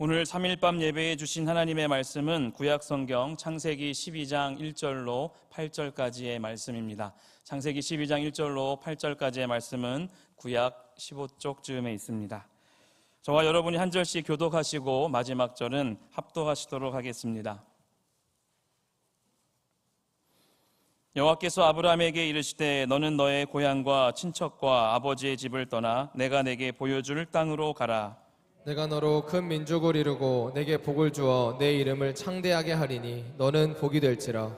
오늘 3일 밤 예배해 주신 하나님의 말씀은 구약성경 창세기 12장 1절로 8절까지의 말씀입니다. 창세기 12장 1절로 8절까지의 말씀은 구약 15쪽쯤에 있습니다. 저와 여러분이 한 절씩 교독하시고 마지막 절은 합독하시도록 하겠습니다. 여호와께서 아브라함에게 이르시되 너는 너의 고향과 친척과 아버지의 집을 떠나 내가 내게 보여줄 땅으로 가라. 내가 너로 큰 민족을 이루고 내게 복을 주어 내 이름을 창대하게 하리니 너는 복이 될지라.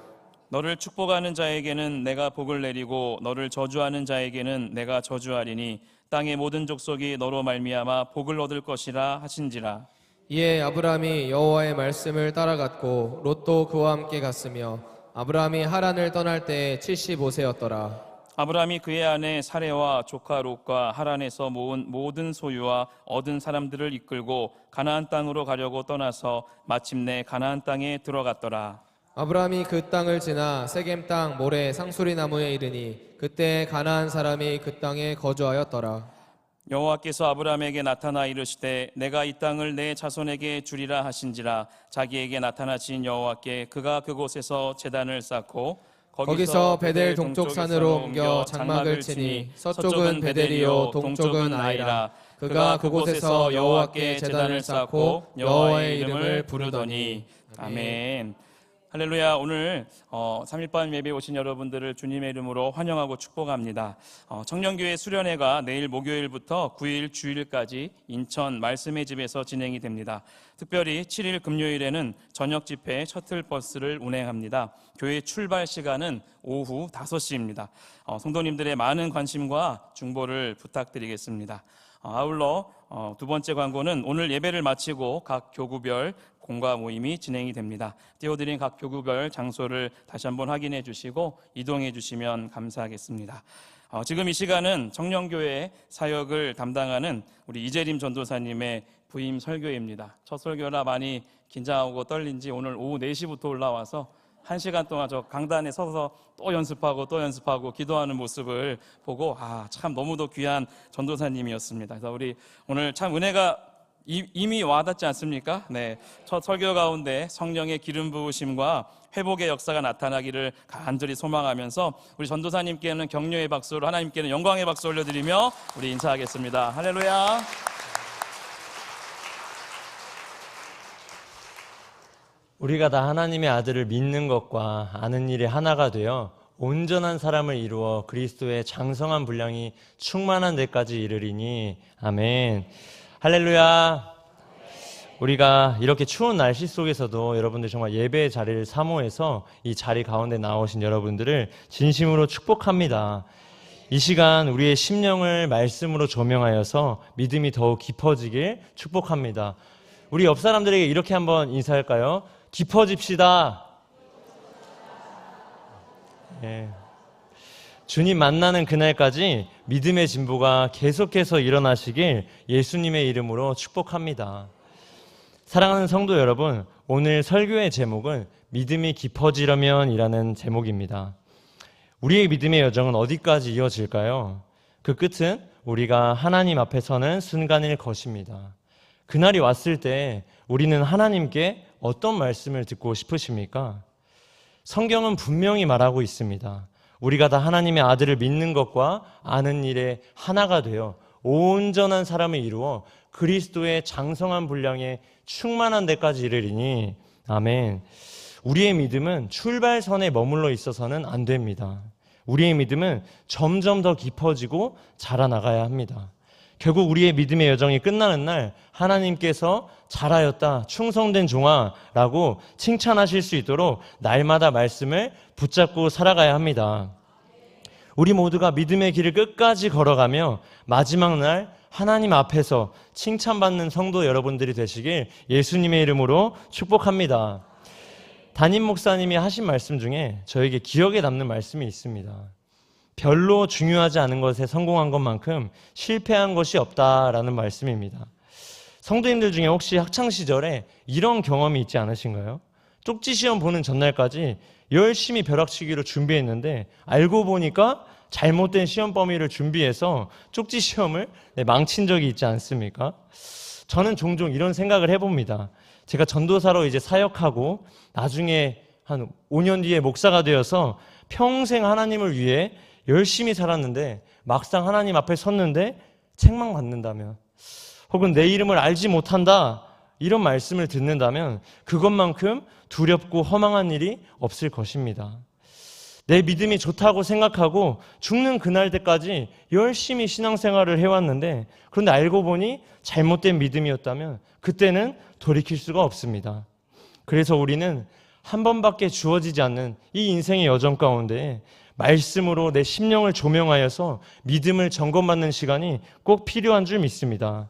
너를 축복하는 자에게는 내가 복을 내리고 너를 저주하는 자에게는 내가 저주하리니 땅의 모든 족속이 너로 말미암아 복을 얻을 것이라 하신지라. 이에 아브라함이 여호와의 말씀을 따라갔고 롯도 그와 함께 갔으며 아브라함이 하란을 떠날 때에 75세였더라. 아브라함이 그의 아내 사레와 조카 롯과 하란에서 모은 모든 소유와 얻은 사람들을 이끌고 가나안 땅으로 가려고 떠나서 마침내 가나안 땅에 들어갔더라. 아브라함이 그 땅을 지나 세겜 땅 모래 상수리 나무에 이르니 그때 가나안 사람이 그 땅에 거주하였더라. 여호와께서 아브라함에게 나타나 이르시되 내가 이 땅을 내 자손에게 주리라 하신지라. 자기에게 나타나신 여호와께 그가 그곳에서 제단을 쌓고 거기서 베델 동쪽 산으로 옮겨 장막을 치니 서쪽은 베델이요 동쪽은 아이라. 그가 그곳에서 여호와께 제단을 쌓고 여호와의 이름을 부르더니. 아멘. 할렐루야. 오늘 3일 밤 예배에 오신 여러분들을 주님의 이름으로 환영하고 축복합니다. 청년교회 수련회가 내일 목요일부터 9일 주일까지 인천 말씀의 집에서 진행이 됩니다. 특별히 7일 금요일에는 저녁 집회 셔틀버스를 운행합니다. 교회 출발 시간은 오후 5시입니다. 성도님들의 많은 관심과 중보를 부탁드리겠습니다. 아울러 두 번째 광고는 오늘 예배를 마치고 각 교구별 공과 모임이 진행이 됩니다. 띄워드린 각 교구별 장소를 다시 한번 확인해 주시고 이동해 주시면 감사하겠습니다. 지금 이 시간은 청년교회 사역을 담당하는 우리 이재림 전도사님의 부임 설교입니다. 첫 설교라 많이 긴장하고 떨린지 오늘 오후 4시부터 올라와서 1시간 동안 저 강단에 서서 또 연습하고 기도하는 모습을 보고 참 너무도 귀한 전도사님이었습니다. 그래서 우리 오늘 참 은혜가 이미 와닿지 않습니까? 네, 첫 설교 가운데 성령의 기름 부으심과 회복의 역사가 나타나기를 간절히 소망하면서 우리 전도사님께는 격려의 박수로 하나님께는 영광의 박수 올려드리며 우리 인사하겠습니다. 할렐루야. 우리가 다 하나님의 아들을 믿는 것과 아는 일이 하나가 되어 온전한 사람을 이루어 그리스도의 장성한 분량이 충만한 데까지 이르리니. 아멘. 할렐루야. 우리가 이렇게 추운 날씨 속에서도 여러분들 정말 예배의 자리를 사모해서 이 자리 가운데 나오신 여러분들을 진심으로 축복합니다. 이 시간 우리의 심령을 말씀으로 조명하여서 믿음이 더욱 깊어지길 축복합니다. 우리 옆 사람들에게 이렇게 한번 인사할까요? 깊어집시다. 예. 주님 만나는 그날까지 믿음의 진보가 계속해서 일어나시길 예수님의 이름으로 축복합니다. 사랑하는 성도 여러분, 오늘 설교의 제목은 믿음이 깊어지려면 이라는 제목입니다. 우리의 믿음의 여정은 어디까지 이어질까요? 그 끝은 우리가 하나님 앞에 서는 순간일 것입니다. 그날이 왔을 때 우리는 하나님께 어떤 말씀을 듣고 싶으십니까? 성경은 분명히 말하고 있습니다. 우리가 다 하나님의 아들을 믿는 것과 아는 일에 하나가 되어 온전한 사람을 이루어 그리스도의 장성한 분량에 충만한 데까지 이르리니. 아멘. 우리의 믿음은 출발선에 머물러 있어서는 안 됩니다. 우리의 믿음은 점점 더 깊어지고 자라나가야 합니다. 결국 우리의 믿음의 여정이 끝나는 날 하나님께서 잘하였다, 충성된 종아 라고 칭찬하실 수 있도록 날마다 말씀을 붙잡고 살아가야 합니다. 우리 모두가 믿음의 길을 끝까지 걸어가며 마지막 날 하나님 앞에서 칭찬받는 성도 여러분들이 되시길 예수님의 이름으로 축복합니다. 담임 목사님이 하신 말씀 중에 저에게 기억에 남는 말씀이 있습니다. 별로 중요하지 않은 것에 성공한 것만큼 실패한 것이 없다라는 말씀입니다. 성도님들 중에 혹시 학창시절에 이런 경험이 있지 않으신가요? 쪽지 시험 보는 전날까지 열심히 벼락치기로 준비했는데 알고 보니까 잘못된 시험 범위를 준비해서 쪽지 시험을 망친 적이 있지 않습니까? 저는 종종 이런 생각을 해봅니다. 제가 전도사로 이제 사역하고 나중에 한 5년 뒤에 목사가 되어서 평생 하나님을 위해 열심히 살았는데 막상 하나님 앞에 섰는데 책망 받는다면, 혹은 내 이름을 알지 못한다 이런 말씀을 듣는다면 그것만큼 두렵고 허망한 일이 없을 것입니다. 내 믿음이 좋다고 생각하고 죽는 그날 때까지 열심히 신앙생활을 해왔는데, 그런데 알고 보니 잘못된 믿음이었다면 그때는 돌이킬 수가 없습니다. 그래서 우리는 한 번밖에 주어지지 않는 이 인생의 여정 가운데 말씀으로 내 심령을 조명하여서 믿음을 점검받는 시간이 꼭 필요한 줄 믿습니다.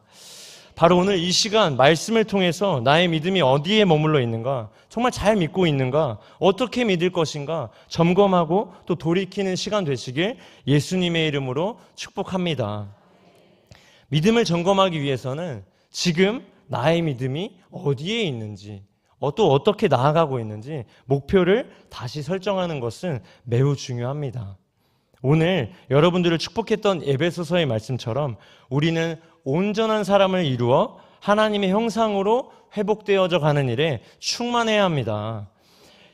바로 오늘 이 시간 말씀을 통해서 나의 믿음이 어디에 머물러 있는가, 정말 잘 믿고 있는가, 어떻게 믿을 것인가 점검하고 또 돌이키는 시간 되시길 예수님의 이름으로 축복합니다. 믿음을 점검하기 위해서는 지금 나의 믿음이 어디에 있는지, 또 어떻게 나아가고 있는지 목표를 다시 설정하는 것은 매우 중요합니다. 오늘 여러분들을 축복했던 에베소서의 말씀처럼 우리는 온전한 사람을 이루어 하나님의 형상으로 회복되어져 가는 일에 충만해야 합니다.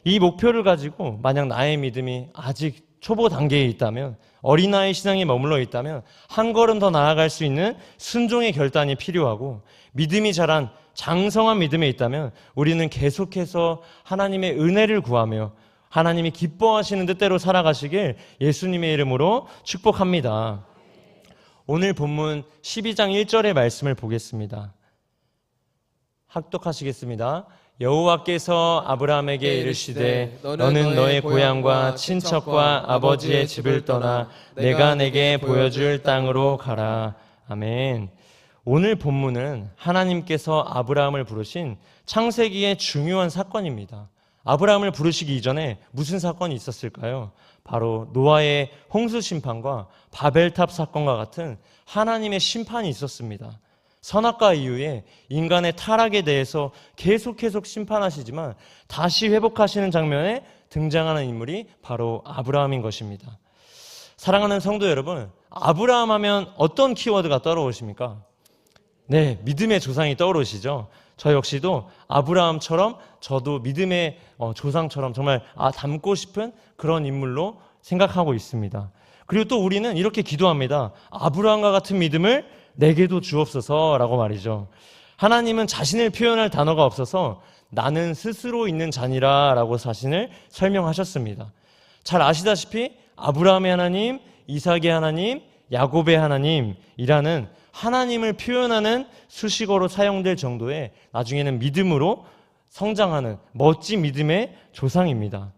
이 목표를 가지고 만약 나의 믿음이 아직 초보 단계에 있다면, 어린아이 신앙에 머물러 있다면 한 걸음 더 나아갈 수 있는 순종의 결단이 필요하고, 믿음이 자란 장성한 믿음에 있다면 우리는 계속해서 하나님의 은혜를 구하며 하나님이 기뻐하시는 뜻대로 살아가시길 예수님의 이름으로 축복합니다. 오늘 본문 12장 1절의 말씀을 보겠습니다. 학독하시겠습니다. 여호와께서 아브라함에게 이르시되 너는 너의 고향과 친척과 아버지의 집을 떠나 내가 내게 보여줄 땅으로 가라. 아멘. 오늘 본문은 하나님께서 아브라함을 부르신 창세기의 중요한 사건입니다. 아브라함을 부르시기 이전에 무슨 사건이 있었을까요? 바로 노아의 홍수 심판과 바벨탑 사건과 같은 하나님의 심판이 있었습니다. 선악과 이후에 인간의 타락에 대해서 계속 심판하시지만 다시 회복하시는 장면에 등장하는 인물이 바로 아브라함인 것입니다. 사랑하는 성도 여러분, 아브라함 하면 어떤 키워드가 떠오르십니까? 네, 믿음의 조상이 떠오르시죠. 저 역시도 아브라함처럼 저도 믿음의 조상처럼 정말 닮고 싶은 그런 인물로 생각하고 있습니다. 그리고 또 우리는 이렇게 기도합니다. 아브라함과 같은 믿음을 내게도 주옵소서라고 말이죠. 하나님은 자신을 표현할 단어가 없어서 나는 스스로 있는 자니라 라고 자신을 설명하셨습니다. 잘 아시다시피 아브라함의 하나님, 이삭의 하나님, 야곱의 하나님이라는 하나님을 표현하는 수식어로 사용될 정도의 나중에는 믿음으로 성장하는 멋진 믿음의 조상입니다.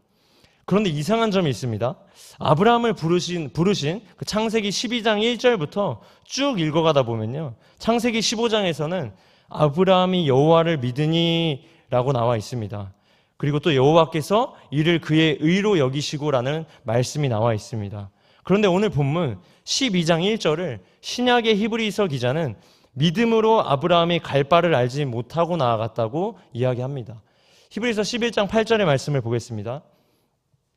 그런데 이상한 점이 있습니다. 아브라함을 부르신 그 창세기 12장 1절부터 쭉 읽어가다 보면요, 창세기 15장에서는 아브라함이 여호와를 믿으니 라고 나와 있습니다. 그리고 또 여호와께서 이를 그의 의로 여기시고라는 말씀이 나와 있습니다. 그런데 오늘 본문 12장 1절을 신약의 히브리서 기자는 믿음으로 아브라함이 갈 바를 알지 못하고 나아갔다고 이야기합니다. 히브리서 11장 8절의 말씀을 보겠습니다.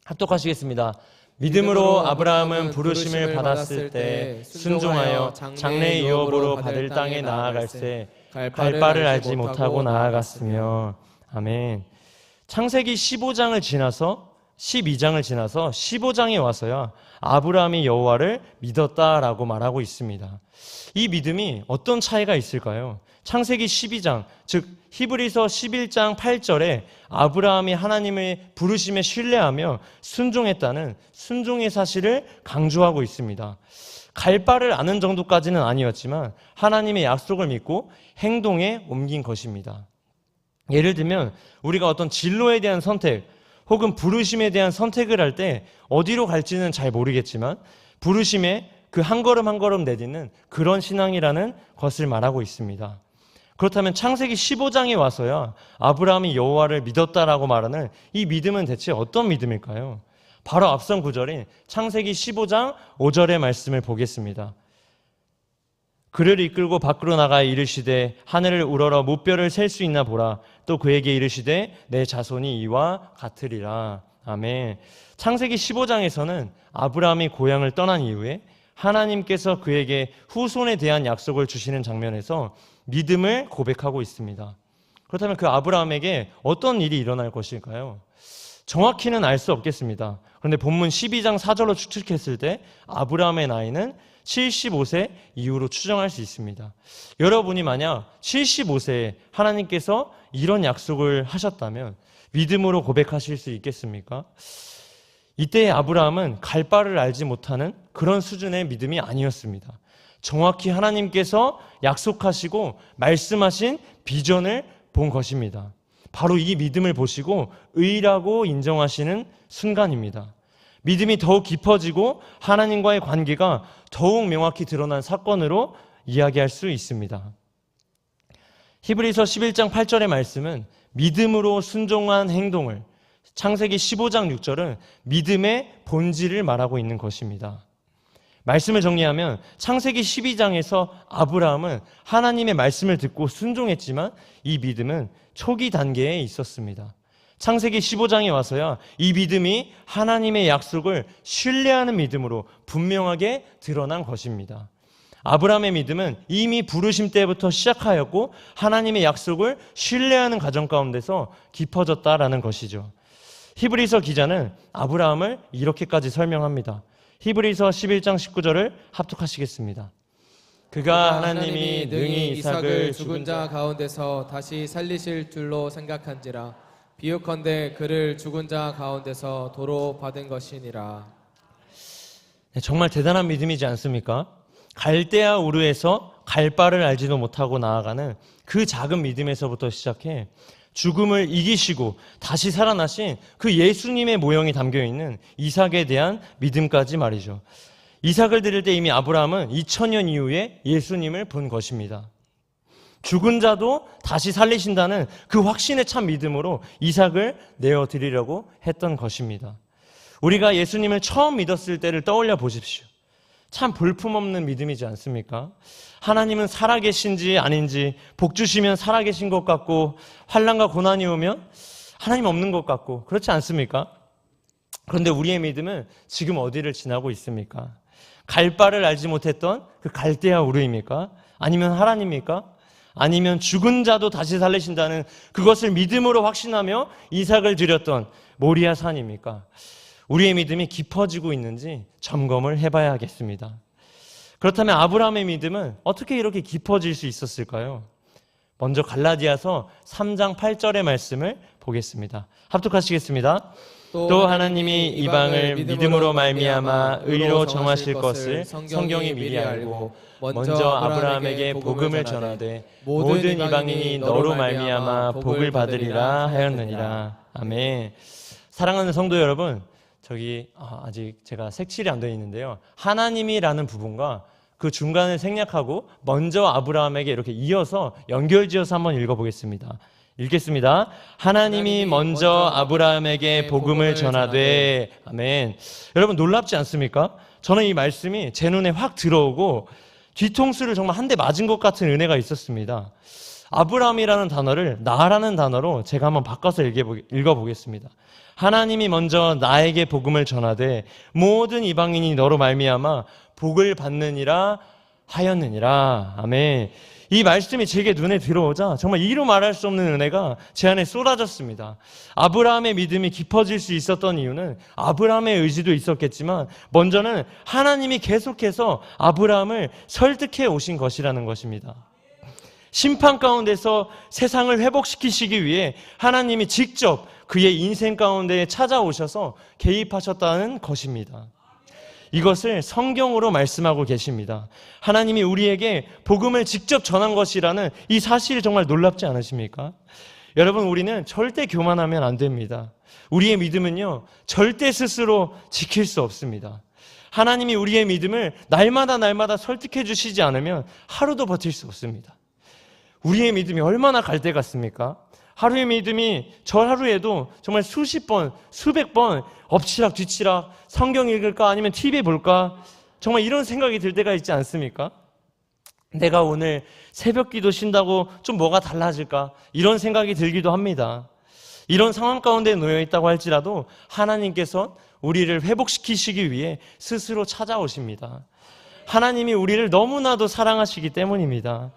합독하시겠습니다. 믿음으로 아브라함은 부르심을 받았을 때 순종하여 장래의 유업으로 받을 땅에 나아갈새 갈 바를 알지 못하고 나아갔으며. 아멘. 창세기 15장을 지나서 12장을 지나서 15장에 와서야 아브라함이 여호와를 믿었다라고 말하고 있습니다. 이 믿음이 어떤 차이가 있을까요? 창세기 12장, 즉 히브리서 11장 8절에 아브라함이 하나님의 부르심에 신뢰하며 순종했다는 순종의 사실을 강조하고 있습니다. 갈 바를 아는 정도까지는 아니었지만 하나님의 약속을 믿고 행동에 옮긴 것입니다. 예를 들면 우리가 어떤 진로에 대한 선택 혹은 부르심에 대한 선택을 할 때 어디로 갈지는 잘 모르겠지만 부르심에 그 한 걸음 한 걸음 내딛는 그런 신앙이라는 것을 말하고 있습니다. 그렇다면 창세기 15장에 와서야 아브라함이 여호와를 믿었다라고 말하는 이 믿음은 대체 어떤 믿음일까요? 바로 앞선 구절인 창세기 15장 5절의 말씀을 보겠습니다. 그를 이끌고 밖으로 나가 이르시되 하늘을 우러러 무뼈를 셀 수 있나 보라. 또 그에게 이르시되 내 자손이 이와 같으리라. 아멘. 창세기 15장에서는 아브라함이 고향을 떠난 이후에 하나님께서 그에게 후손에 대한 약속을 주시는 장면에서 믿음을 고백하고 있습니다. 그렇다면 그 아브라함에게 어떤 일이 일어날 것일까요? 정확히는 알 수 없겠습니다. 그런데 본문 12장 4절로 추측했을 때 아브라함의 나이는 75세 이후로 추정할 수 있습니다. 여러분이 만약 75세에 하나님께서 이런 약속을 하셨다면 믿음으로 고백하실 수 있겠습니까? 이때 아브라함은 갈 바를 알지 못하는 그런 수준의 믿음이 아니었습니다. 정확히 하나님께서 약속하시고 말씀하신 비전을 본 것입니다. 바로 이 믿음을 보시고 의라고 인정하시는 순간입니다. 믿음이 더욱 깊어지고 하나님과의 관계가 더욱 명확히 드러난 사건으로 이야기할 수 있습니다. 히브리서 11장 8절의 말씀은 믿음으로 순종한 행동을, 창세기 15장 6절은 믿음의 본질을 말하고 있는 것입니다. 말씀을 정리하면 창세기 12장에서 아브라함은 하나님의 말씀을 듣고 순종했지만 이 믿음은 초기 단계에 있었습니다. 창세기 15장에 와서야 이 믿음이 하나님의 약속을 신뢰하는 믿음으로 분명하게 드러난 것입니다. 아브라함의 믿음은 이미 부르심 때부터 시작하였고 하나님의 약속을 신뢰하는 과정 가운데서 깊어졌다라는 것이죠. 히브리서 기자는 아브라함을 이렇게까지 설명합니다. 히브리서 11장 19절을 합독하시겠습니다. 그가 하나님이 능히 이삭을 죽은 자 가운데서 다시 살리실 줄로 생각한지라 비유컨대 그를 죽은 자 가운데서 도로 받은 것이니라. 정말 대단한 믿음이지 않습니까? 갈대아 우르에서 갈 바를 알지도 못하고 나아가는 그 작은 믿음에서부터 시작해 죽음을 이기시고 다시 살아나신 그 예수님의 모형이 담겨있는 이삭에 대한 믿음까지 말이죠. 이삭을 드릴 때 이미 아브라함은 2000년 이후에 예수님을 본 것입니다. 죽은 자도 다시 살리신다는 그 확신에 찬 믿음으로 이삭을 내어드리려고 했던 것입니다. 우리가 예수님을 처음 믿었을 때를 떠올려 보십시오. 참 볼품없는 믿음이지 않습니까? 하나님은 살아계신지 아닌지, 복 주시면 살아계신 것 같고 환난과 고난이 오면 하나님 없는 것 같고, 그렇지 않습니까? 그런데 우리의 믿음은 지금 어디를 지나고 있습니까? 갈 바를 알지 못했던 그 갈대아 우르입니까? 아니면 하나님입니까? 아니면 죽은 자도 다시 살리신다는 그것을 믿음으로 확신하며 이삭을 드렸던 모리아 산입니까? 우리의 믿음이 깊어지고 있는지 점검을 해봐야 하겠습니다. 그렇다면 아브라함의 믿음은 어떻게 이렇게 깊어질 수 있었을까요? 먼저 갈라디아서 3장 8절의 말씀을 보겠습니다. 합독하시겠습니다. 또 하나님이 이방을 믿음으로 말미암아 의로 정하실 것을 성경이 미리 알고 먼저 아브라함에게 복음을 전하되 모든 이방인이 너로 말미암아 복을 받으리라 하였느니라. 아멘. 사랑하는 성도 여러분, 아직 제가 색칠이 안 되어 있는데요. 하나님이라는 부분과 그 중간을 생략하고 먼저 아브라함에게 이렇게 이어서 연결지어서 한번 읽어보겠습니다. 읽겠습니다. 하나님이 먼저 아브라함에게 복음을 전하되. 아멘. 여러분 놀랍지 않습니까? 저는 이 말씀이 제 눈에 확 들어오고 뒤통수를 정말 한 대 맞은 것 같은 은혜가 있었습니다. 아브라함이라는 단어를 나라는 단어로 제가 한번 바꿔서 읽어보겠습니다. 하나님이 먼저 나에게 복음을 전하되 모든 이방인이 너로 말미암아 복을 받느니라 하였느니라. 아멘. 이 말씀이 제게 눈에 들어오자 정말 이루 말할 수 없는 은혜가 제 안에 쏟아졌습니다. 아브라함의 믿음이 깊어질 수 있었던 이유는 아브라함의 의지도 있었겠지만 먼저는 하나님이 계속해서 아브라함을 설득해 오신 것이라는 것입니다. 심판 가운데서 세상을 회복시키시기 위해 하나님이 직접 그의 인생 가운데 찾아오셔서 개입하셨다는 것입니다. 이것을 성경으로 말씀하고 계십니다. 하나님이 우리에게 복음을 직접 전한 것이라는 이 사실이 정말 놀랍지 않으십니까? 여러분, 우리는 절대 교만하면 안 됩니다. 우리의 믿음은요, 절대 스스로 지킬 수 없습니다. 하나님이 우리의 믿음을 날마다 설득해 주시지 않으면 하루도 버틸 수 없습니다. 우리의 믿음이 얼마나 갈대 같습니까? 하루의 믿음이 저 하루에도 정말 수십 번, 수백 번 엎치락 뒤치락 성경 읽을까 아니면 TV 볼까 정말 이런 생각이 들 때가 있지 않습니까? 내가 오늘 새벽 기도 쉰다고 좀 뭐가 달라질까 이런 생각이 들기도 합니다. 이런 상황 가운데 놓여 있다고 할지라도 하나님께서 우리를 회복시키시기 위해 스스로 찾아오십니다. 하나님이 우리를 너무나도 사랑하시기 때문입니다.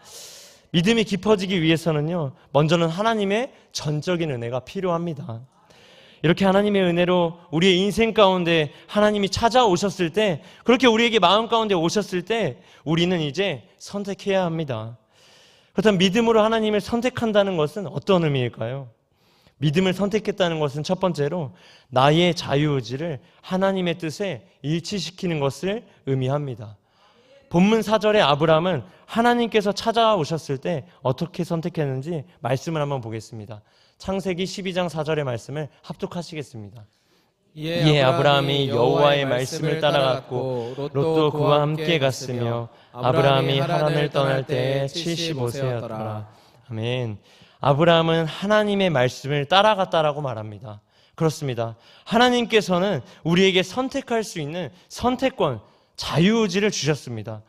믿음이 깊어지기 위해서는요, 먼저는 하나님의 전적인 은혜가 필요합니다. 이렇게 하나님의 은혜로 우리의 인생 가운데 하나님이 찾아오셨을 때, 그렇게 우리에게 마음 가운데 오셨을 때 우리는 이제 선택해야 합니다. 그렇다면 믿음으로 하나님을 선택한다는 것은 어떤 의미일까요? 믿음을 선택했다는 것은 첫 번째로 나의 자유의지를 하나님의 뜻에 일치시키는 것을 의미합니다. 본문 4절에 아브라함은 하나님께서 찾아오셨을 때 어떻게 선택했는지 말씀을 한번 보겠습니다. 창세기 12장 4절의 말씀을 합독하시겠습니다. 이에 아브라함이 여호와의 말씀을 따라갔고 롯도 그와 함께 갔으며 아브라함이 하란을 떠날 때에 75세였더라. 아멘. 아브라함은 하나님의 말씀을 따라갔다라고 말합니다. 그렇습니다. 하나님께서는 우리에게 선택할 수 있는 선택권, 자유의지를 주셨습니다.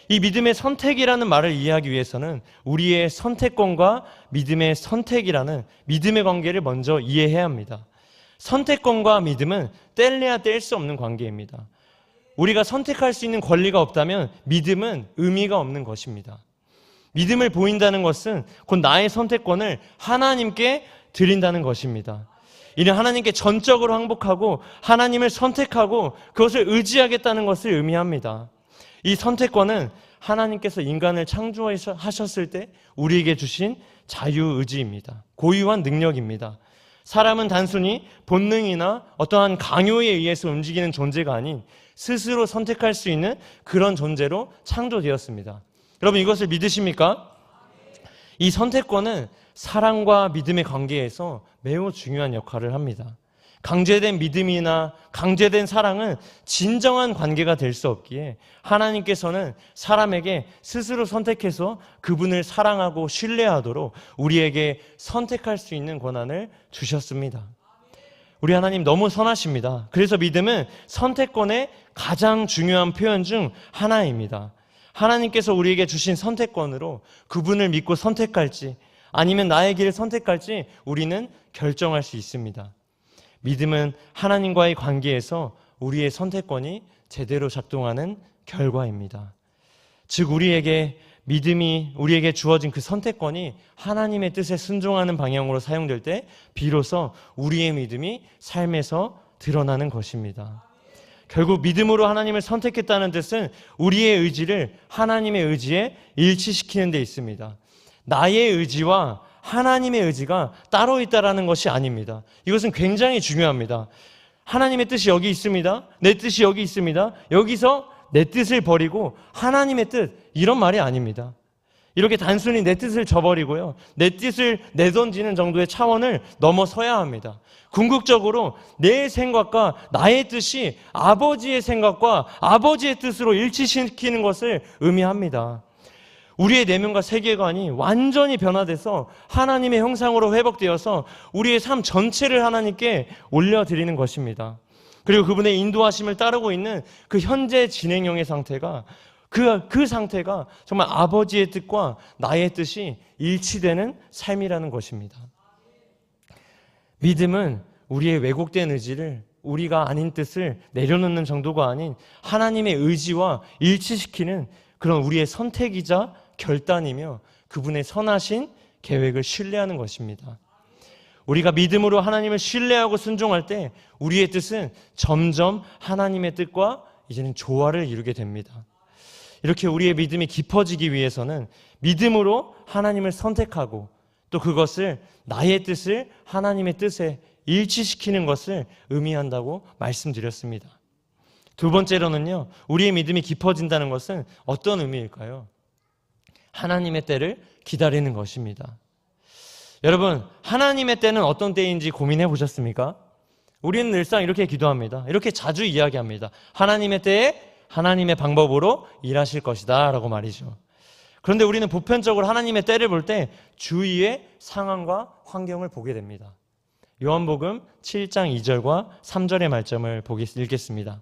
이 믿음의 선택이라는 말을 이해하기 위해서는 우리의 선택권과 믿음의 선택이라는 믿음의 관계를 먼저 이해해야 합니다. 선택권과 믿음은 뗄래야 뗄 수 없는 관계입니다. 우리가 선택할 수 있는 권리가 없다면 믿음은 의미가 없는 것입니다. 믿음을 보인다는 것은 곧 나의 선택권을 하나님께 드린다는 것입니다. 이는 하나님께 전적으로 항복하고 하나님을 선택하고 그것을 의지하겠다는 것을 의미합니다. 이 선택권은 하나님께서 인간을 창조하셨을 때 우리에게 주신 자유의지입니다. 고유한 능력입니다. 사람은 단순히 본능이나 어떠한 강요에 의해서 움직이는 존재가 아닌 스스로 선택할 수 있는 그런 존재로 창조되었습니다. 여러분, 이것을 믿으십니까? 이 선택권은 사랑과 믿음의 관계에서 매우 중요한 역할을 합니다. 강제된 믿음이나 강제된 사랑은 진정한 관계가 될 수 없기에 하나님께서는 사람에게 스스로 선택해서 그분을 사랑하고 신뢰하도록 우리에게 선택할 수 있는 권한을 주셨습니다. 우리 하나님 너무 선하십니다. 그래서 믿음은 선택권의 가장 중요한 표현 중 하나입니다. 하나님께서 우리에게 주신 선택권으로 그분을 믿고 선택할지 아니면 나의 길을 선택할지 우리는 결정할 수 있습니다. 믿음은 하나님과의 관계에서 우리의 선택권이 제대로 작동하는 결과입니다. 즉 우리에게 믿음이 우리에게 주어진 그 선택권이 하나님의 뜻에 순종하는 방향으로 사용될 때 비로소 우리의 믿음이 삶에서 드러나는 것입니다. 결국 믿음으로 하나님을 선택했다는 뜻은 우리의 의지를 하나님의 의지에 일치시키는 데 있습니다. 나의 의지와 하나님의 의지가 따로 있다라는 것이 아닙니다. 이것은 굉장히 중요합니다. 하나님의 뜻이 여기 있습니다. 내 뜻이 여기 있습니다. 여기서 내 뜻을 버리고 하나님의 뜻, 이런 말이 아닙니다. 이렇게 단순히 내 뜻을 저버리고요, 내 뜻을 내던지는 정도의 차원을 넘어서야 합니다. 궁극적으로 내 생각과 나의 뜻이 아버지의 생각과 아버지의 뜻으로 일치시키는 것을 의미합니다. 우리의 내면과 세계관이 완전히 변화돼서 하나님의 형상으로 회복되어서 우리의 삶 전체를 하나님께 올려드리는 것입니다. 그리고 그분의 인도하심을 따르고 있는 그 현재 진행형의 상태가 그 상태가 정말 아버지의 뜻과 나의 뜻이 일치되는 삶이라는 것입니다. 믿음은 우리의 왜곡된 의지를 우리가 아닌 뜻을 내려놓는 정도가 아닌 하나님의 의지와 일치시키는 그런 우리의 선택이자 결단이며 그분의 선하신 계획을 신뢰하는 것입니다. 우리가 믿음으로 하나님을 신뢰하고 순종할 때 우리의 뜻은 점점 하나님의 뜻과 이제는 조화를 이루게 됩니다. 이렇게 우리의 믿음이 깊어지기 위해서는 믿음으로 하나님을 선택하고 또 그것을 나의 뜻을 하나님의 뜻에 일치시키는 것을 의미한다고 말씀드렸습니다. 두 번째로는요, 우리의 믿음이 깊어진다는 것은 어떤 의미일까요? 하나님의 때를 기다리는 것입니다. 여러분, 하나님의 때는 어떤 때인지 고민해 보셨습니까? 우리는 늘상 이렇게 기도합니다. 이렇게 자주 이야기합니다. 하나님의 때에 하나님의 방법으로 일하실 것이다 라고 말이죠. 그런데 우리는 보편적으로 하나님의 때를 볼 때 주위의 상황과 환경을 보게 됩니다. 요한복음 7장 2절과 3절의 말씀을 읽겠습니다.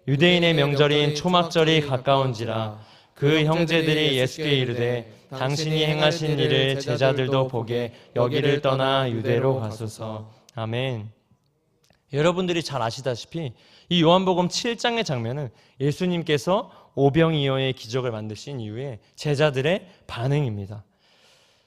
유대인의 명절인 초막절이 가까운지라 그 형제들이 예수께 이르되 당신이 행하신 일을 제자들도 보게 여기를 떠나 유대로 가소서. 아멘. 여러분들이 잘 아시다시피 이 요한복음 7장의 장면은 예수님께서 오병이어의 기적을 만드신 이후에 제자들의 반응입니다.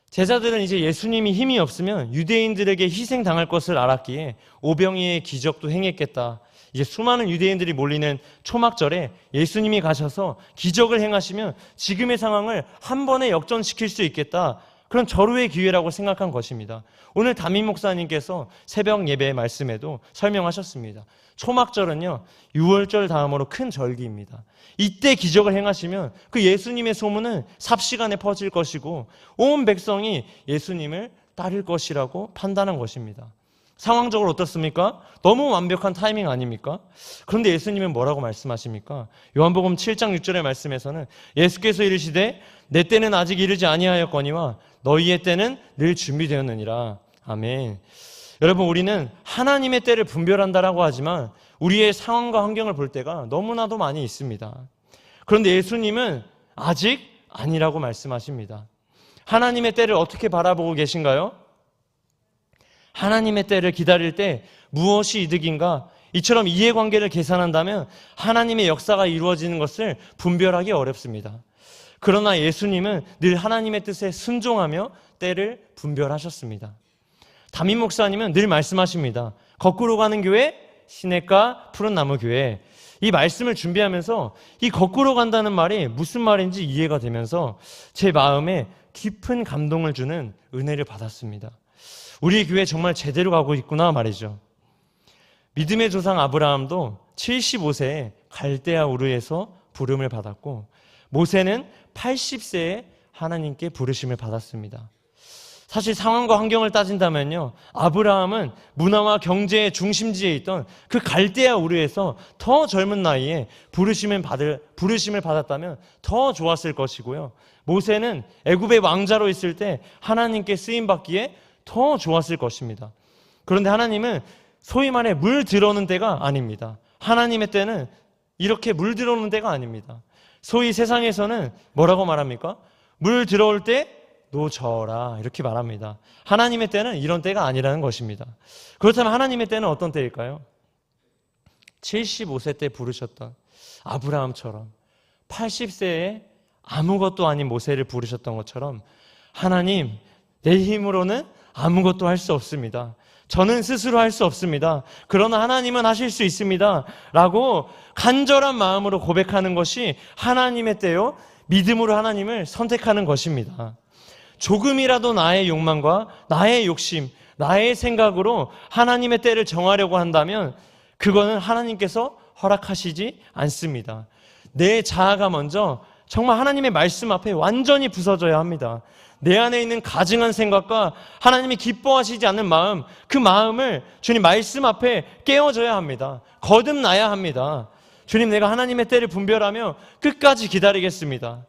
제자들은 이제 예수님이 힘이 없으면 유대인들에게 희생당할 것을 알았기에 오병이어의 기적도 행했겠다. 이제 수많은 유대인들이 몰리는 초막절에 예수님이 가셔서 기적을 행하시면 지금의 상황을 한 번에 역전시킬 수 있겠다. 그런 절호의 기회라고 생각한 것입니다. 오늘 담임 목사님께서 새벽 예배 말씀에도 설명하셨습니다. 초막절은요, 6월절 다음으로 큰 절기입니다. 이때 기적을 행하시면 그 예수님의 소문은 삽시간에 퍼질 것이고 온 백성이 예수님을 따를 것이라고 판단한 것입니다. 상황적으로 어떻습니까? 너무 완벽한 타이밍 아닙니까? 그런데 예수님은 뭐라고 말씀하십니까? 요한복음 7장 6절의 말씀에서는 예수께서 이르시되 내 때는 아직 이르지 아니하였거니와 너희의 때는 늘 준비되었느니라. 아멘. 여러분, 우리는 하나님의 때를 분별한다라고 하지만 우리의 상황과 환경을 볼 때가 너무나도 많이 있습니다. 그런데 예수님은 아직 아니라고 말씀하십니다. 하나님의 때를 어떻게 바라보고 계신가요? 하나님의 때를 기다릴 때 무엇이 이득인가? 이처럼 이해관계를 계산한다면 하나님의 역사가 이루어지는 것을 분별하기 어렵습니다. 그러나 예수님은 늘 하나님의 뜻에 순종하며 때를 분별하셨습니다. 담임 목사님은 늘 말씀하십니다. 거꾸로 가는 교회, 시냇가 푸른 나무 교회. 이 말씀을 준비하면서 이 거꾸로 간다는 말이 무슨 말인지 이해가 되면서 제 마음에 깊은 감동을 주는 은혜를 받았습니다. 우리 교회 정말 제대로 가고 있구나 말이죠. 믿음의 조상 아브라함도 75세에 갈대아 우르에서 부름을 받았고 모세는 80세에 하나님께 부르심을 받았습니다. 사실 상황과 환경을 따진다면요, 아브라함은 문화와 경제의 중심지에 있던 그 갈대아 우르에서 더 젊은 나이에 부르심을 받았다면 더 좋았을 것이고요, 모세는 애굽의 왕자로 있을 때 하나님께 쓰임받기에 더 좋았을 것입니다. 그런데 하나님은 소위 말해 물 들어오는 때가 아닙니다. 하나님의 때는 이렇게 물 들어오는 때가 아닙니다. 소위 세상에서는 뭐라고 말합니까? 물 들어올 때 노져라 이렇게 말합니다. 하나님의 때는 이런 때가 아니라는 것입니다. 그렇다면 하나님의 때는 어떤 때일까요? 75세 때 부르셨던 아브라함처럼 80세에 아무것도 아닌 모세를 부르셨던 것처럼 하나님, 내 힘으로는 아무것도 할 수 없습니다. 저는 스스로 할 수 없습니다. 그러나 하나님은 하실 수 있습니다. 라고 간절한 마음으로 고백하는 것이 하나님의 때요, 믿음으로 하나님을 선택하는 것입니다. 조금이라도 나의 욕망과 나의 욕심, 나의 생각으로 하나님의 때를 정하려고 한다면 그거는 하나님께서 허락하시지 않습니다. 내 자아가 먼저 정말 하나님의 말씀 앞에 완전히 부서져야 합니다. 내 안에 있는 가증한 생각과 하나님이 기뻐하시지 않는 마음, 그 마음을 주님 말씀 앞에 깨워줘야 합니다. 거듭나야 합니다. 주님, 내가 하나님의 때를 분별하며 끝까지 기다리겠습니다.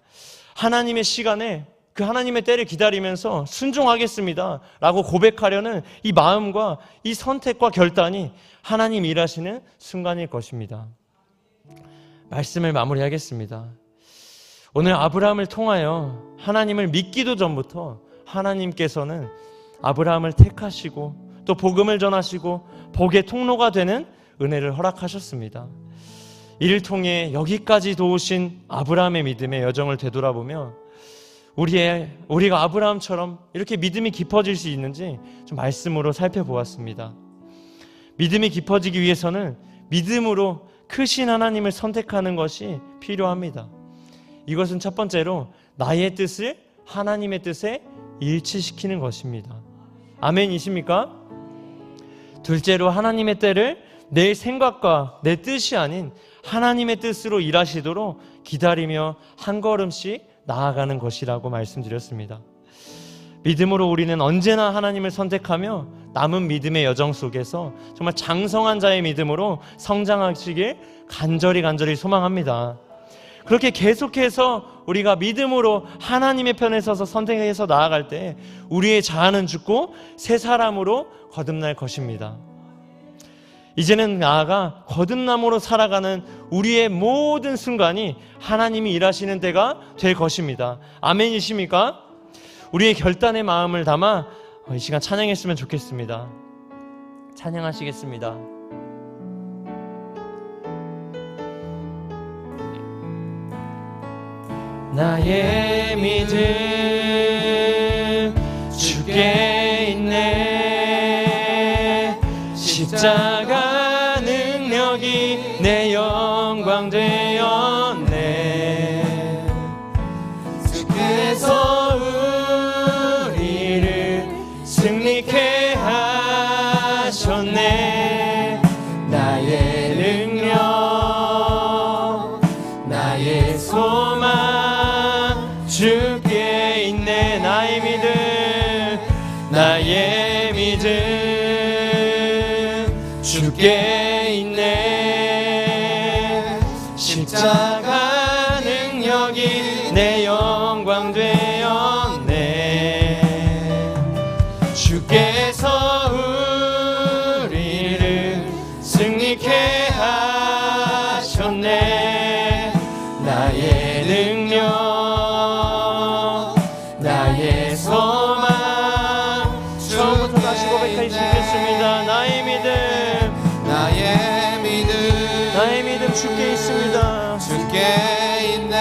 하나님의 시간에 그 하나님의 때를 기다리면서 순종하겠습니다 라고 고백하려는 이 마음과 이 선택과 결단이 하나님 일하시는 순간일 것입니다. 말씀을 마무리하겠습니다. 오늘 아브라함을 통하여 하나님을 믿기도 전부터 하나님께서는 아브라함을 택하시고 또 복음을 전하시고 복의 통로가 되는 은혜를 허락하셨습니다. 이를 통해 여기까지 도우신 아브라함의 믿음의 여정을 되돌아보며 우리가 아브라함처럼 이렇게 믿음이 깊어질 수 있는지 좀 말씀으로 살펴보았습니다. 믿음이 깊어지기 위해서는 믿음으로 크신 하나님을 선택하는 것이 필요합니다. 이것은 첫 번째로 나의 뜻을 하나님의 뜻에 일치시키는 것입니다. 아멘이십니까? 둘째로 하나님의 때를 내 생각과 내 뜻이 아닌 하나님의 뜻으로 일하시도록 기다리며 한 걸음씩 나아가는 것이라고 말씀드렸습니다. 믿음으로 우리는 언제나 하나님을 선택하며 남은 믿음의 여정 속에서 정말 장성한 자의 믿음으로 성장하시길 간절히 소망합니다. 그렇게 계속해서 우리가 믿음으로 하나님의 편에 서서 선택해서 나아갈 때 우리의 자아는 죽고 새 사람으로 거듭날 것입니다. 이제는 나아가 거듭남으로 살아가는 우리의 모든 순간이 하나님이 일하시는 때가 될 것입니다. 아멘이십니까? 우리의 결단의 마음을 담아 이 시간 찬양했으면 좋겠습니다. 찬양하시겠습니다. 나의 믿음 주께 있네. 십자가 능력이 내 영광 되었네. 주께서 우리를 승리케 하셨네. 나의 능력 나의 소망 주께 있네. 나의 믿음 나의 믿음 주께 있네. 십자가 능력이 내 영광 되었네. 주께서 우리를 승리케 하셨네. 나의 능력 나의 소망 처음부터 다시 고백하시겠습니다. 나의 믿음 나의 믿음 주께 있습니다. 주께 있네.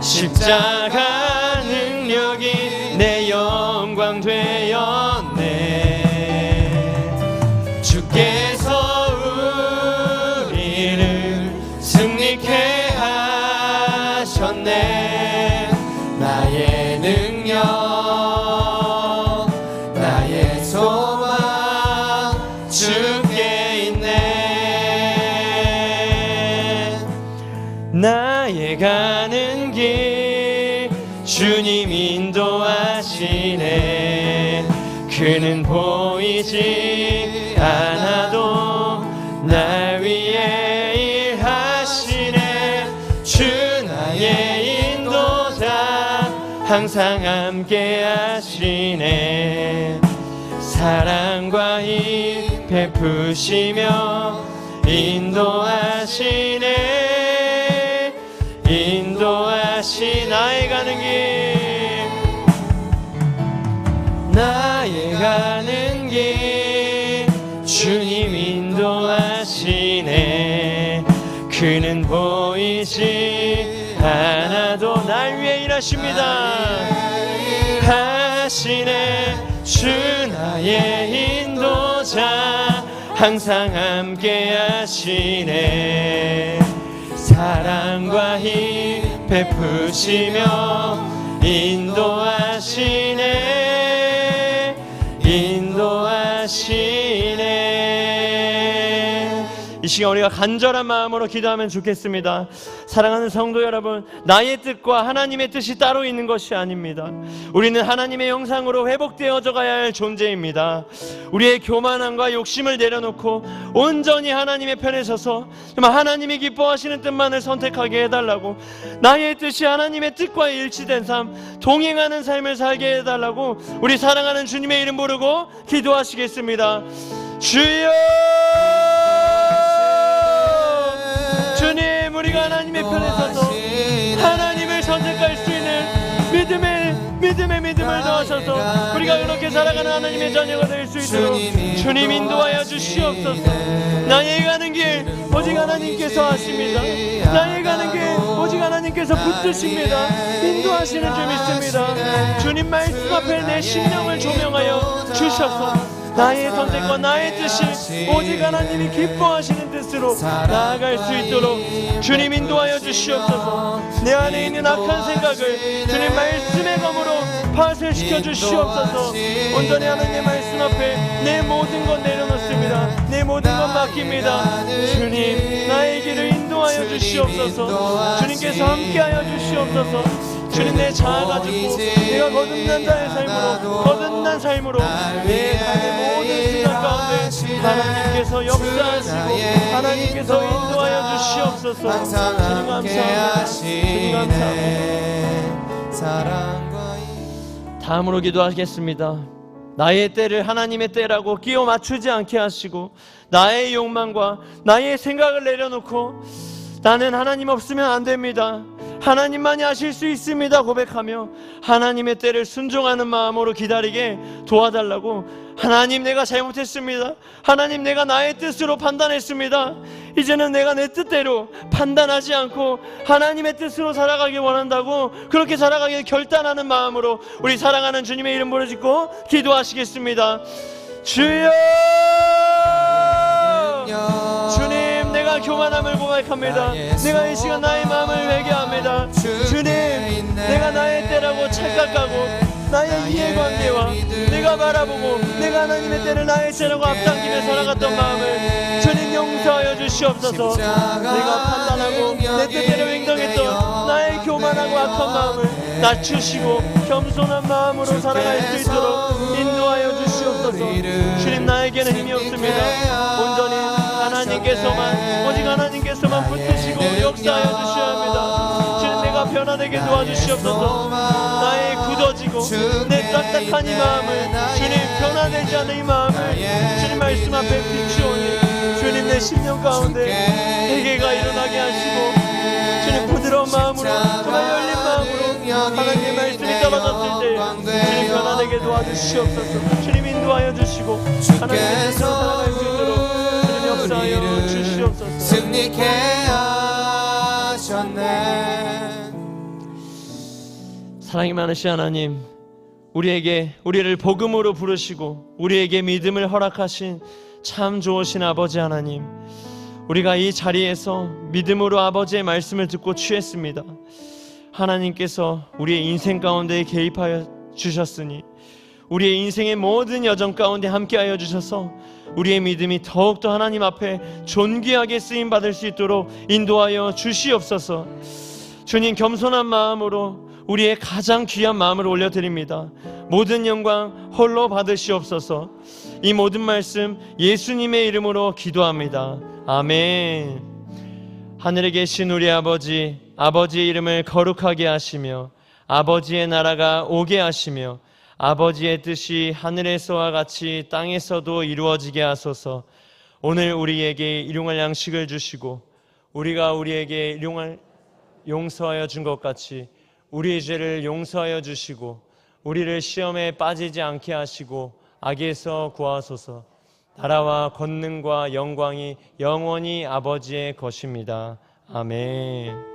십자가 능력이 내 영광 되었네. 주께서 우리를 승리케 하셨네. 나의 능력 나의 소망 주께 있네. 나의 가는 길 주님 인도하시네. 그는 보이지 않아도 날 위해 일하시네. 주 나의 인도자 항상 함께 하시네. 사랑과 힘 베푸시며 인도하시네. 인도하시 나의 가는 길 나의 가는 길 주님 인도하시네. 그는 보이지 않아도 날 위해 일하십니다. 하시네. 주 나의 인도자 항상 함께 하시네. 사랑과 힘 베푸시며 인도하시네. 인도하시네. 이 시간 우리가 간절한 마음으로 기도하면 좋겠습니다. 사랑하는 성도 여러분, 나의 뜻과 하나님의 뜻이 따로 있는 것이 아닙니다. 우리는 하나님의 형상으로 회복되어져 가야 할 존재입니다. 우리의 교만함과 욕심을 내려놓고 온전히 하나님의 편에 서서 정말 하나님이 기뻐하시는 뜻만을 선택하게 해달라고, 나의 뜻이 하나님의 뜻과 일치된 삶, 동행하는 삶을 살게 해달라고 우리 사랑하는 주님의 이름 부르고 기도하시겠습니다. 주여! 주님, 우리가 하나님의 편에 서서 하나님을 선택할 수 있는 믿음의 믿음을 더하셔서 우리가 그렇게 살아가는 하나님의 자녀가 될 수 있도록 주님 인도하여 주시옵소서. 나의 가는 길 오직 하나님께서 하십니다. 나의 가는 길 오직 하나님께서 붙드십니다. 인도하시는 줄 믿습니다. 주님 말씀 앞에 내 심령을 조명하여 주셔서 나의 선택과 나의 뜻이 오직 하나님이 기뻐하시는 뜻으로 나아갈 수 있도록 주님 인도하여 주시옵소서. 내 안에 있는 악한 생각을 주님 말씀의 검으로 파쇄시켜 주시옵소서. 온전히 하나님의 말씀 앞에 내 모든 것 내려놓습니다. 내 모든 것 맡깁니다. 주님, 나의 길을 인도하여 주시옵소서. 주님께서 함께하여 주시옵소서. 주님, 내 자아가지고 내가 거듭난 자의 삶으로, 거듭난 삶으로 내 삶의 모든 순간 가운데 하나님께서 역사하시고 하나님께서 인도하여 주시옵소서. 주님 감사합니다. 주님 감사합니다. 다음으로 기도하겠습니다. 나의 때를 하나님의 때라고 끼워 맞추지 않게 하시고, 나의 욕망과 나의 생각을 내려놓고 나는 하나님 없으면 안 됩니다, 하나님만이 하실 수 있습니다 고백하며 하나님의 때를 순종하는 마음으로 기다리게 도와달라고. 하나님, 내가 잘못했습니다. 하나님, 내가 나의 뜻으로 판단했습니다. 이제는 내가 내 뜻대로 판단하지 않고 하나님의 뜻으로 살아가길 원한다고, 그렇게 살아가길 결단하는 마음으로 우리 사랑하는 주님의 이름 부르짖고 기도하시겠습니다. 주여, 주님, 내가 교만함을 고백합니다. 내가 이 시간 나의 마음을 회개합니다. 주님, 내가 나의 때라고 착각하고 나의 이해관계와 내가 바라보고 내가 하나님의 때를 나의 때라고 앞당기며 살아갔던 마음을 주님 용서하여 주시옵소서. 내가 판단하고 내 뜻대로 행동했던 나의 교만하고 악한 마음을 낮추시고 겸손한 마음으로 살아갈 수 있도록 인도하여 주시옵소서. 주님, 나에게는 힘이 없습니다. 온전히 하나님께서만, 오직 하나님께서만 붙드시고 역사하여 주셔야 합니다. 주님, 내가 변화되게 도와주시옵소서. 나의 굳어지고 내 딱딱한 이 마음을, 주님, 변화되지 않은 이 마음을 주님 말씀 앞에 비추오니 주님, 내 심령 가운데 회개가 일어나게 하시고 주님, 부드러운 마음으로, 정말 열린 마음으로 하나님의 말씀이 떨어졌을 때 주님, 변화되게 도와주시옵소서. 주님, 인도하여 주시고 하나님의 뜻으로 살아갈 수 있도록 주님 역사하여 주시옵소서. 승리케 하셨네. 사랑이 많으신 하나님, 우리를 복음으로 부르시고 우리에게 믿음을 허락하신 참 좋으신 아버지 하나님, 우리가 이 자리에서 믿음으로 아버지의 말씀을 듣고 취했습니다. 하나님께서 우리의 인생 가운데 개입하여 주셨으니 우리의 인생의 모든 여정 가운데 함께하여 주셔서 우리의 믿음이 더욱더 하나님 앞에 존귀하게 쓰임받을 수 있도록 인도하여 주시옵소서. 주님, 겸손한 마음으로 우리의 가장 귀한 마음을 올려드립니다. 모든 영광 홀로 받으시옵소서. 이 모든 말씀 예수님의 이름으로 기도합니다. 아멘. 하늘에 계신 우리 아버지, 아버지의 이름을 거룩하게 하시며 아버지의 나라가 오게 하시며 아버지의 뜻이 하늘에서와 같이 땅에서도 이루어지게 하소서. 오늘 우리에게 일용할 양식을 주시고 우리가 우리에게 일용할 용서하여 준 것 같이 우리의 죄를 용서하여 주시고 우리를 시험에 빠지지 않게 하시고 악에서 구하소서. 나라와 권능과 영광이 영원히 아버지의 것입니다. 아멘.